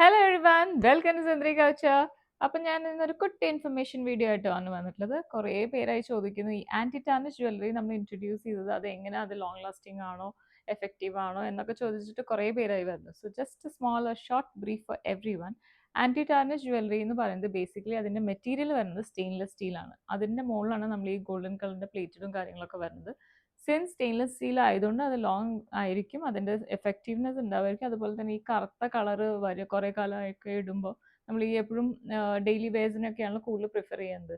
Hello everyone, welcome to Chandri culture. അപ്പം ഞാൻ ഇന്നൊരു കുട്ടി ഇൻഫർമേഷൻ വീഡിയോ ആയിട്ടാണ് വന്നിട്ടുള്ളത്. കുറേ പേരായി ചോദിക്കുന്നു ഈ ആന്റി ടാർണിഷ് ജ്വല്ലറി നമ്മൾ ഇൻട്രൊഡ്യൂസ് ചെയ്തത് അത് എങ്ങനെ, അത് ലോങ് ലാസ്റ്റിംഗ് ആണോ, എഫക്റ്റീവ് ആണോ എന്നൊക്കെ ചോദിച്ചിട്ട് കുറേ പേരായി വരുന്നു. So just small short brief for everyone. Anti tarnish jewellery എന്ന് പറയുന്നത് ബേസിക്കലി അതിന്റെ മെറ്റീരിയൽ വരുന്നത് സ്റ്റെയിൻലെസ് സ്റ്റീൽ ആണ്. അതിന്റെ മുകളിലാണ് നമ്മൾ ഈ ഗോൾഡൻ കളറിന്റെ പ്ലേറ്റഡും കാര്യങ്ങളൊക്കെ വരുന്നത്. സിൻസ് സ്റ്റെയിൻലെസ് സ്റ്റീൽ ആയതുകൊണ്ട് അത് ലോങ് ആയിരിക്കും, അതിൻ്റെ എഫക്റ്റീവ്നെസ് ഉണ്ടാവുമായിരിക്കും. അതുപോലെ തന്നെ ഈ കറുത്ത കളറ് വരും കുറേ കാലമൊക്കെ ഇടുമ്പോൾ നമ്മൾ ഈ എപ്പോഴും ഡെയിലി വെയർസിനൊക്കെയാണല്ലോ കൂടുതൽ പ്രിഫർ ചെയ്യുന്നത്.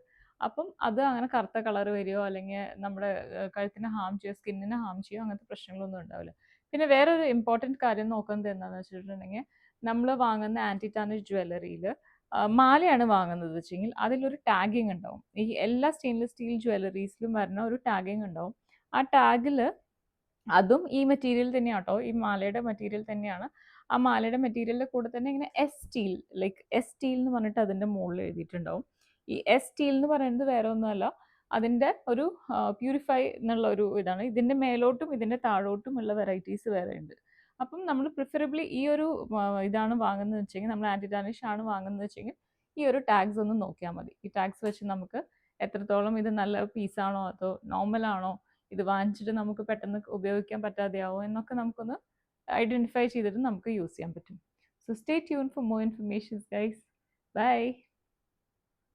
അപ്പം അത് അങ്ങനെ കറുത്ത കളർ വരികയോ അല്ലെങ്കിൽ നമ്മുടെ കഴുത്തിനെ ഹാം ചെയ്യുകയോ സ്കിന്നിനെ ഹാം ചെയ്യുകയോ അങ്ങനത്തെ പ്രശ്നങ്ങളൊന്നും ഉണ്ടാവില്ല. പിന്നെ വേറൊരു ഇമ്പോർട്ടൻറ്റ് കാര്യം നോക്കുന്നത് എന്താണെന്ന് വെച്ചിട്ടുണ്ടെങ്കിൽ നമ്മൾ വാങ്ങുന്ന ആൻറ്റി ടാർണിഷ് ജ്വല്ലറിയിൽ മാലയാണ് വാങ്ങുന്നത് വെച്ചെങ്കിൽ അതിലൊരു ടാഗിങ് ഉണ്ടാവും. ഈ എല്ലാ സ്റ്റെയിൻലെസ് സ്റ്റീൽ ജ്വല്ലറീസിലും വരുന്ന ഒരു ടാഗിങ് ഉണ്ടാവും. ആ ടാഗിൽ അതും ഈ മെറ്റീരിയൽ തന്നെയാണ് കേട്ടോ, ഈ മാലയുടെ മെറ്റീരിയൽ തന്നെയാണ്. ആ മാലയുടെ മെറ്റീരിയലിന്റെ കൂടെ തന്നെ ഇങ്ങനെ S steel, like S steel എന്ന് പറഞ്ഞിട്ട് അതിന്റെ മുകളിൽ എഴുതിയിട്ടുണ്ടാവും. ഈ എസ് സ്റ്റീൽ എന്ന് പറയുന്നത് വേറെ ഒന്നുമല്ല, അതിന്റെ ഒരു പ്യൂരിഫൈ എന്നുള്ള ഒരു ഇതാണ്. ഇതിന്റെ മേലോട്ടും ഇതിന്റെ താഴോട്ടും ഉള്ള വെറൈറ്റീസ് വേറെ ഉണ്ട്. അപ്പം നമ്മൾ പ്രിഫറബിളി ഈ ഒരു ഇതാണ് വാങ്ങുന്നത് വെച്ചെങ്കിൽ, നമ്മൾ ആന്റി ടാർണിഷ് ആണ് വാങ്ങുന്നത് വെച്ചെങ്കിൽ ഈ ഒരു ടാഗ്സ് ഒന്ന് നോക്കിയാൽ മതി. ഈ ടാഗ്സ് വെച്ച് നമുക്ക് എത്രത്തോളം ഇത് നല്ല പീസാണോ അതോ നോർമൽ ആണോ, ഇത് വാങ്ങിച്ചിട്ട് നമുക്ക് പെട്ടെന്ന് ഉപയോഗിക്കാൻ പറ്റാതെയാവോ എന്നൊക്കെ നമുക്കൊന്ന് ഐഡന്റിഫൈ ചെയ്തിട്ട് നമുക്ക് യൂസ് ചെയ്യാൻ പറ്റും. So stay tune for more informations guys. By.